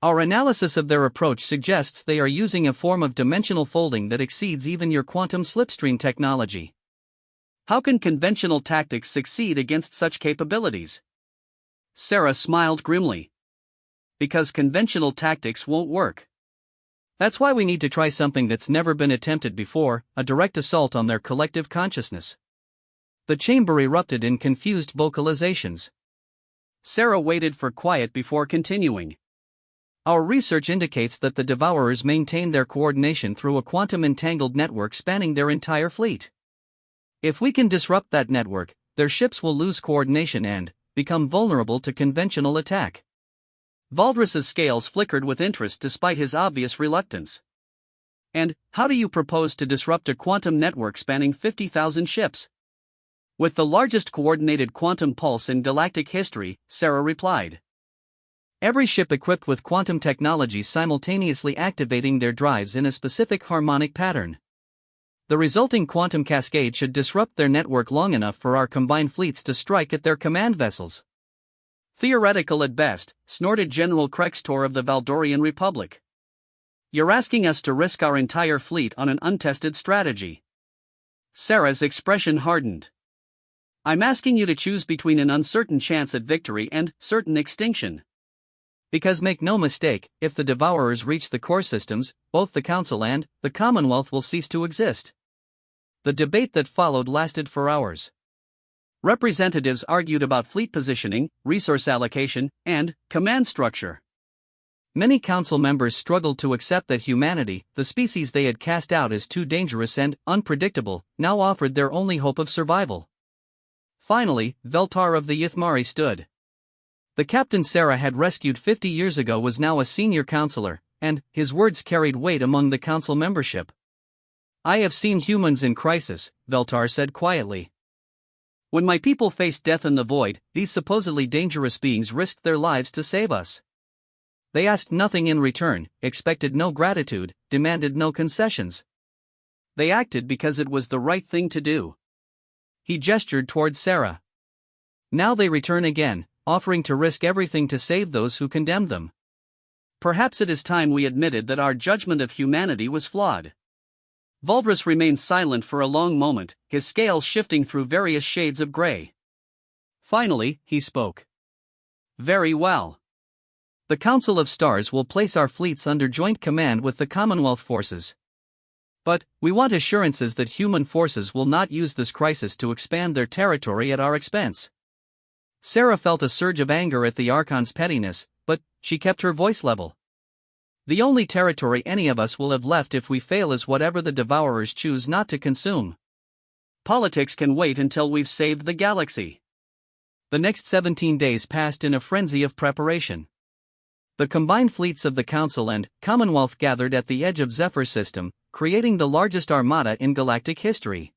"Our analysis of their approach suggests they are using a form of dimensional folding that exceeds even your quantum slipstream technology. How can conventional tactics succeed against such capabilities?" Sarah smiled grimly. "Because conventional tactics won't work. That's why we need to try something that's never been attempted before, a direct assault on their collective consciousness." The chamber erupted in confused vocalizations. Sarah waited for quiet before continuing. "Our research indicates that the Devourers maintain their coordination through a quantum-entangled network spanning their entire fleet. If we can disrupt that network, their ships will lose coordination and become vulnerable to conventional attack. Valdris's scales flickered with interest despite his obvious reluctance. And how do you propose to disrupt a quantum network spanning 50,000 ships? With the largest coordinated quantum pulse in galactic history, Sarah replied. Every ship equipped with quantum technology simultaneously activating their drives in a specific harmonic pattern. The resulting quantum cascade should disrupt their network long enough for our combined fleets to strike at their command vessels. Theoretical at best, snorted General Krextor of the Valdorian Republic. You're asking us to risk our entire fleet on an untested strategy. Sarah's expression hardened. I'm asking you to choose between an uncertain chance at victory and certain extinction. Because make no mistake, if the Devourers reach the core systems, both the Council and the Commonwealth will cease to exist. The debate that followed lasted for hours. Representatives argued about fleet positioning, resource allocation, and command structure. Many council members struggled to accept that humanity, the species they had cast out as too dangerous and unpredictable, now offered their only hope of survival. Finally, Veltar of the Ithmari stood. The captain Sarah had rescued 50 years ago was now a senior counselor, and his words carried weight among the council membership. I have seen humans in crisis, Veltar said quietly. When my people faced death in the void, these supposedly dangerous beings risked their lives to save us. They asked nothing in return, expected no gratitude, demanded no concessions. They acted because it was the right thing to do. He gestured towards Sarah. Now they return again, offering to risk everything to save those who condemned them. Perhaps it is time we admitted that our judgment of humanity was flawed. Valdris remained silent for a long moment, his scales shifting through various shades of gray. Finally, he spoke. Very well. The Council of Stars will place our fleets under joint command with the Commonwealth forces. But, we want assurances that human forces will not use this crisis to expand their territory at our expense. Sarah felt a surge of anger at the Archon's pettiness, but she kept her voice level. The only territory any of us will have left if we fail is whatever the Devourers choose not to consume. Politics can wait until we've saved the galaxy. The next 17 days passed in a frenzy of preparation. The combined fleets of the Council and Commonwealth gathered at the edge of Zephyr's system, creating the largest armada in galactic history.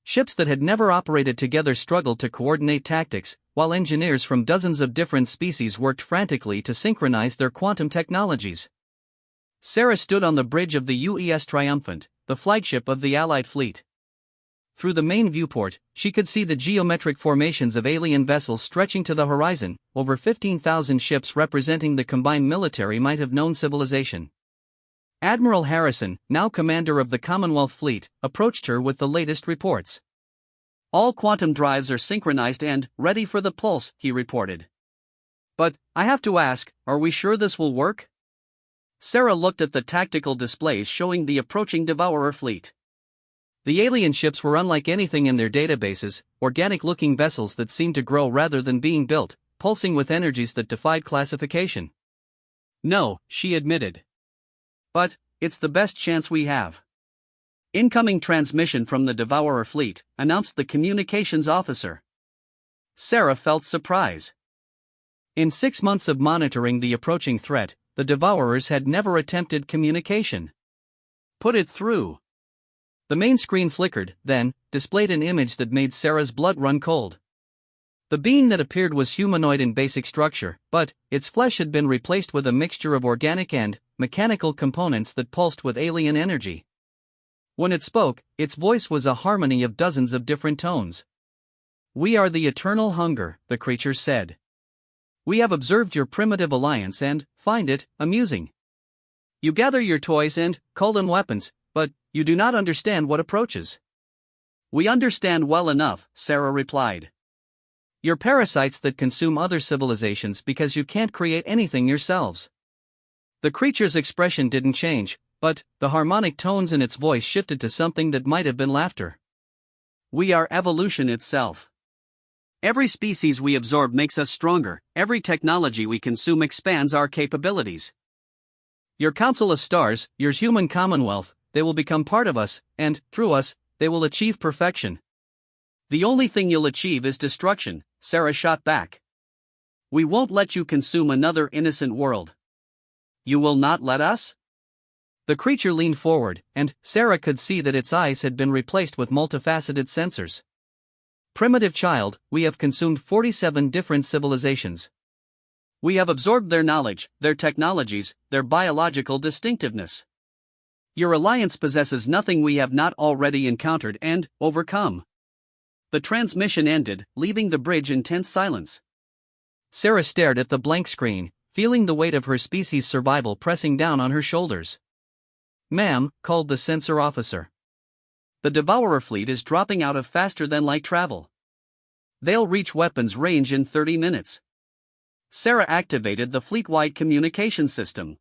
Ships that had never operated together struggled to coordinate tactics, while engineers from dozens of different species worked frantically to synchronize their quantum technologies. Sarah stood on the bridge of the UES Triumphant, the flagship of the Allied fleet. Through the main viewport, she could see the geometric formations of alien vessels stretching to the horizon, over 15,000 ships representing the combined military might have known civilization. Admiral Harrison, now commander of the Commonwealth Fleet, approached her with the latest reports. All quantum drives are synchronized and ready for the pulse, he reported. But, I have to ask, are we sure this will work? Sarah looked at the tactical displays showing the approaching Devourer fleet. The alien ships were unlike anything in their databases, organic-looking vessels that seemed to grow rather than being built, pulsing with energies that defied classification. No, she admitted. But, it's the best chance we have. Incoming transmission from the Devourer fleet, announced the communications officer. Sarah felt surprise. In 6 months of monitoring the approaching threat, the Devourers had never attempted communication. Put it through. The main screen flickered, then, displayed an image that made Sarah's blood run cold. The being that appeared was humanoid in basic structure, but its flesh had been replaced with a mixture of organic and mechanical components that pulsed with alien energy. When it spoke, its voice was a harmony of dozens of different tones. We are the eternal hunger, the creature said. We have observed your primitive alliance and find it amusing. You gather your toys and call them weapons, but you do not understand what approaches. We understand well enough, Sarah replied. You're parasites that consume other civilizations because you can't create anything yourselves. The creature's expression didn't change, but the harmonic tones in its voice shifted to something that might have been laughter. We are evolution itself. Every species we absorb makes us stronger, every technology we consume expands our capabilities. Your Council of Stars, your human commonwealth, they will become part of us, and, through us, they will achieve perfection. The only thing you'll achieve is destruction, Sarah shot back. We won't let you consume another innocent world. You will not let us? The creature leaned forward, and Sarah could see that its eyes had been replaced with multifaceted sensors. Primitive child, we have consumed 47 different civilizations. We have absorbed their knowledge, their technologies, their biological distinctiveness. Your alliance possesses nothing we have not already encountered and overcome. The transmission ended, leaving the bridge in tense silence. Sarah stared at the blank screen, feeling the weight of her species' survival pressing down on her shoulders. "Ma'am," called the sensor officer. "The Devourer fleet is dropping out of faster-than-light travel. They'll reach weapons range in 30 minutes. Sarah activated the fleet-wide communication system.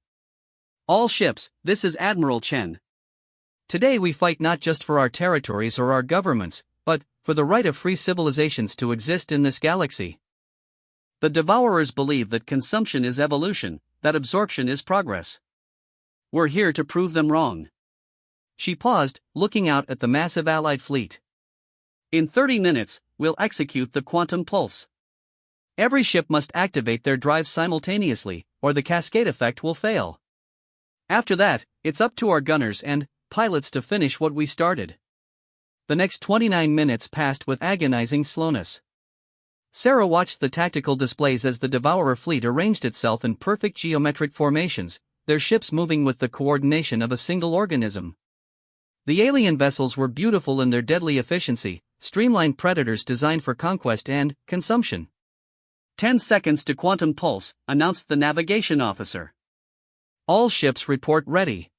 "All ships, this is Admiral Chen. Today we fight not just for our territories or our governments, but for the right of free civilizations to exist in this galaxy. The Devourers believe that consumption is evolution, that absorption is progress. We're here to prove them wrong." She paused, looking out at the massive Allied fleet. "In 30 minutes, we'll execute the quantum pulse. Every ship must activate their drives simultaneously, or the cascade effect will fail. After that, it's up to our gunners and pilots to finish what we started." The next 29 minutes passed with agonizing slowness. Sarah watched the tactical displays as the Devourer fleet arranged itself in perfect geometric formations, their ships moving with the coordination of a single organism. The alien vessels were beautiful in their deadly efficiency, streamlined predators designed for conquest and consumption. 10 seconds to quantum pulse," announced the navigation officer. "All ships report ready."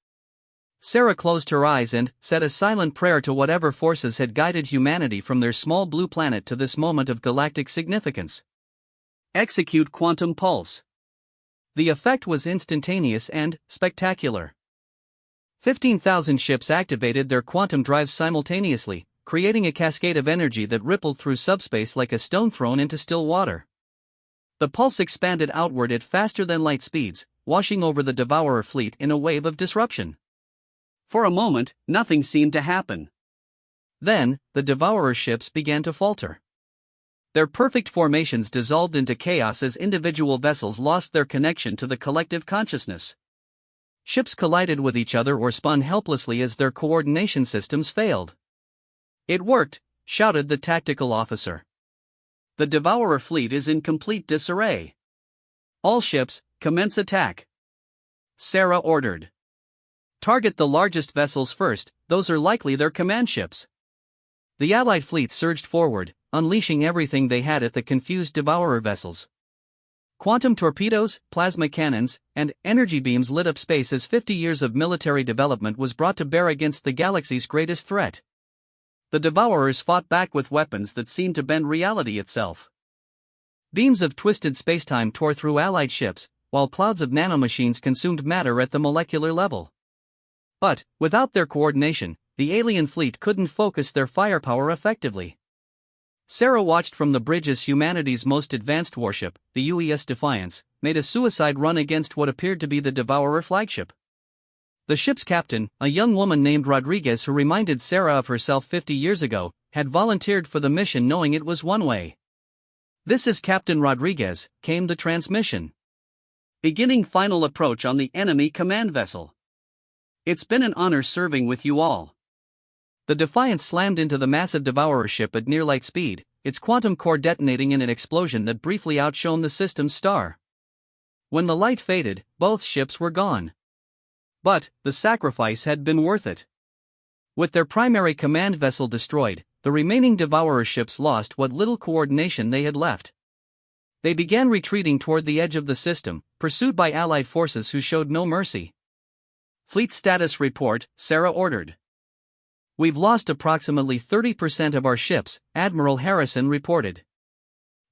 Sarah closed her eyes and said a silent prayer to whatever forces had guided humanity from their small blue planet to this moment of galactic significance. "Execute quantum pulse." The effect was instantaneous and spectacular. 15,000 ships activated their quantum drives simultaneously, creating a cascade of energy that rippled through subspace like a stone thrown into still water. The pulse expanded outward at faster-than-light speeds, washing over the Devourer fleet in a wave of disruption. For a moment, nothing seemed to happen. Then, the Devourer ships began to falter. Their perfect formations dissolved into chaos as individual vessels lost their connection to the collective consciousness. Ships collided with each other or spun helplessly as their coordination systems failed. "It worked," shouted the tactical officer. "The Devourer fleet is in complete disarray. All ships, commence attack." Sarah ordered. "Target the largest vessels first, those are likely their command ships." The Allied fleet surged forward, unleashing everything they had at the confused Devourer vessels. Quantum torpedoes, plasma cannons, and energy beams lit up space as 50 years of military development was brought to bear against the galaxy's greatest threat. The Devourers fought back with weapons that seemed to bend reality itself. Beams of twisted spacetime tore through Allied ships, while clouds of nanomachines consumed matter at the molecular level. But, without their coordination, the alien fleet couldn't focus their firepower effectively. Sarah watched from the bridge as humanity's most advanced warship, the UES Defiance, made a suicide run against what appeared to be the Devourer flagship. The ship's captain, a young woman named Rodriguez who reminded Sarah of herself 50 years ago, had volunteered for the mission knowing it was one way. "This is Captain Rodriguez," came the transmission. "Beginning final approach on the enemy command vessel. It's been an honor serving with you all." The Defiance slammed into the massive Devourer ship at near-light speed, its quantum core detonating in an explosion that briefly outshone the system's star. When the light faded, both ships were gone. But the sacrifice had been worth it. With their primary command vessel destroyed, the remaining Devourer ships lost what little coordination they had left. They began retreating toward the edge of the system, pursued by Allied forces who showed no mercy. "Fleet status report," Sarah ordered. "We've lost approximately 30% of our ships," Admiral Harrison reported.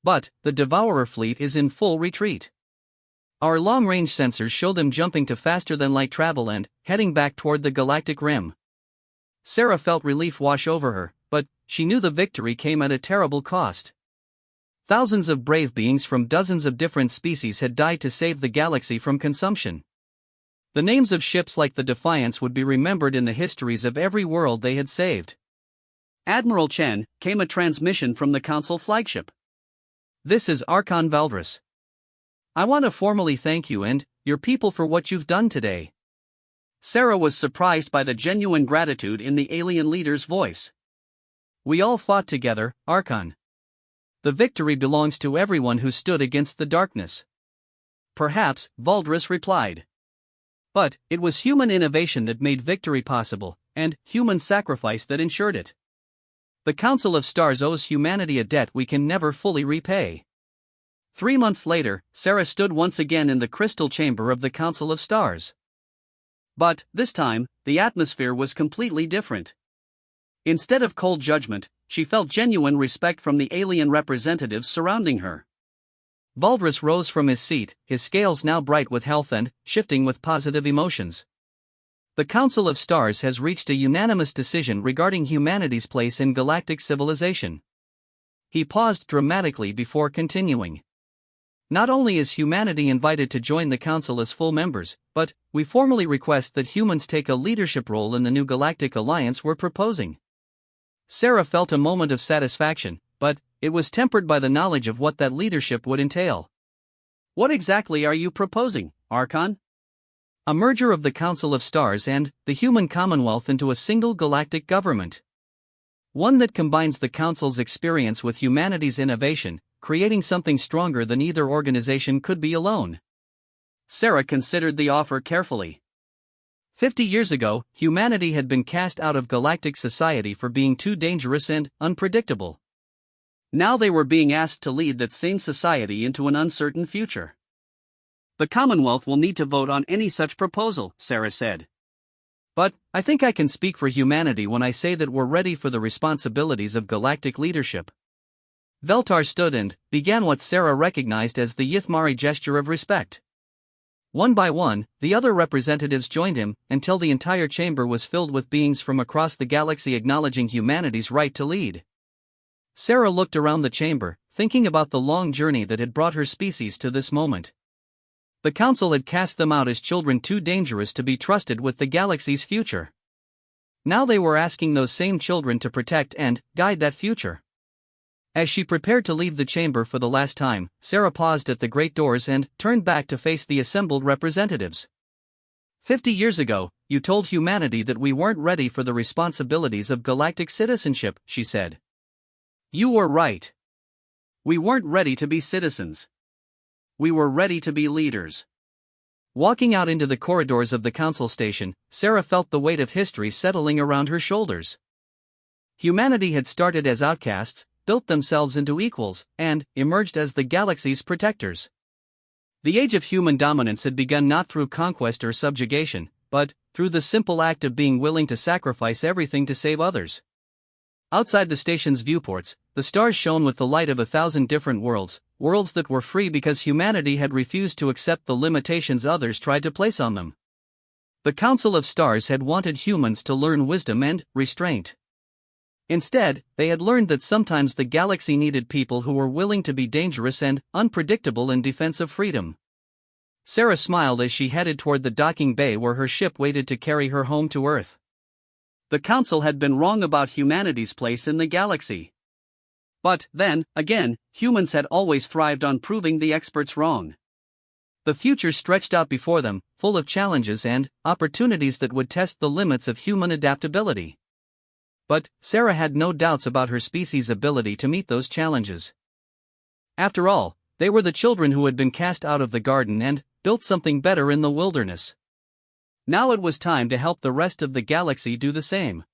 "But the Devourer fleet is in full retreat. Our long-range sensors show them jumping to faster-than-light travel and heading back toward the galactic rim." Sarah felt relief wash over her, but she knew the victory came at a terrible cost. Thousands of brave beings from dozens of different species had died to save the galaxy from consumption. The names of ships like the Defiance would be remembered in the histories of every world they had saved. "Admiral Chen," came a transmission from the Council flagship. "This is Archon Valdris. I want to formally thank you and your people for what you've done today. Sarah was surprised by the genuine gratitude in the alien leader's voice. We all fought together, Archon. The victory belongs to everyone who stood against the darkness. Perhaps, Valdris replied. But it was human innovation that made victory possible, and human sacrifice that ensured it. The Council of Stars owes humanity a debt we can never fully repay. 3 months later, Sarah stood once again in the crystal chamber of the Council of Stars. But, this time, the atmosphere was completely different. Instead of cold judgment, she felt genuine respect from the alien representatives surrounding her. Valdris rose from his seat, his scales now bright with health and shifting with positive emotions. The Council of Stars has reached a unanimous decision regarding humanity's place in galactic civilization. He paused dramatically before continuing. Not only is humanity invited to join the Council as full members, but we formally request that humans take a leadership role in the new galactic alliance we're proposing. Sarah felt a moment of satisfaction, but it was tempered by the knowledge of what that leadership would entail. What exactly are you proposing, Archon? A merger of the Council of Stars and the human Commonwealth into a single galactic government. One that combines the Council's experience with humanity's innovation, creating something stronger than either organization could be alone. Sarah considered the offer carefully. 50 years ago, humanity had been cast out of galactic society for being too dangerous and unpredictable. Now they were being asked to lead that same society into an uncertain future. The Commonwealth will need to vote on any such proposal, Sarah said. But I think I can speak for humanity when I say that we're ready for the responsibilities of galactic leadership. Veltar stood and began what Sarah recognized as the Yithmari gesture of respect. One by one, the other representatives joined him, until the entire chamber was filled with beings from across the galaxy acknowledging humanity's right to lead. Sarah looked around the chamber, thinking about the long journey that had brought her species to this moment. The Council had cast them out as children too dangerous to be trusted with the galaxy's future. Now they were asking those same children to protect and guide that future. As she prepared to leave the chamber for the last time, Sarah paused at the great doors and turned back to face the assembled representatives. 50 years ago, you told humanity that we weren't ready for the responsibilities of galactic citizenship, she said. You were right. We weren't ready to be citizens. We were ready to be leaders. Walking out into the corridors of the council station, Sarah felt the weight of history settling around her shoulders. Humanity had started as outcasts, built themselves into equals, and emerged as the galaxy's protectors. The age of human dominance had begun not through conquest or subjugation, but through the simple act of being willing to sacrifice everything to save others. Outside the station's viewports, the stars shone with the light of 1,000 different worlds, worlds that were free because humanity had refused to accept the limitations others tried to place on them. The Council of Stars had wanted humans to learn wisdom and restraint. Instead, they had learned that sometimes the galaxy needed people who were willing to be dangerous and unpredictable in defense of freedom. Sarah smiled as she headed toward the docking bay where her ship waited to carry her home to Earth. The Council had been wrong about humanity's place in the galaxy. But, then, again, humans had always thrived on proving the experts wrong. The future stretched out before them, full of challenges and opportunities that would test the limits of human adaptability. But Sarah had no doubts about her species' ability to meet those challenges. After all, they were the children who had been cast out of the garden and built something better in the wilderness. Now it was time to help the rest of the galaxy do the same.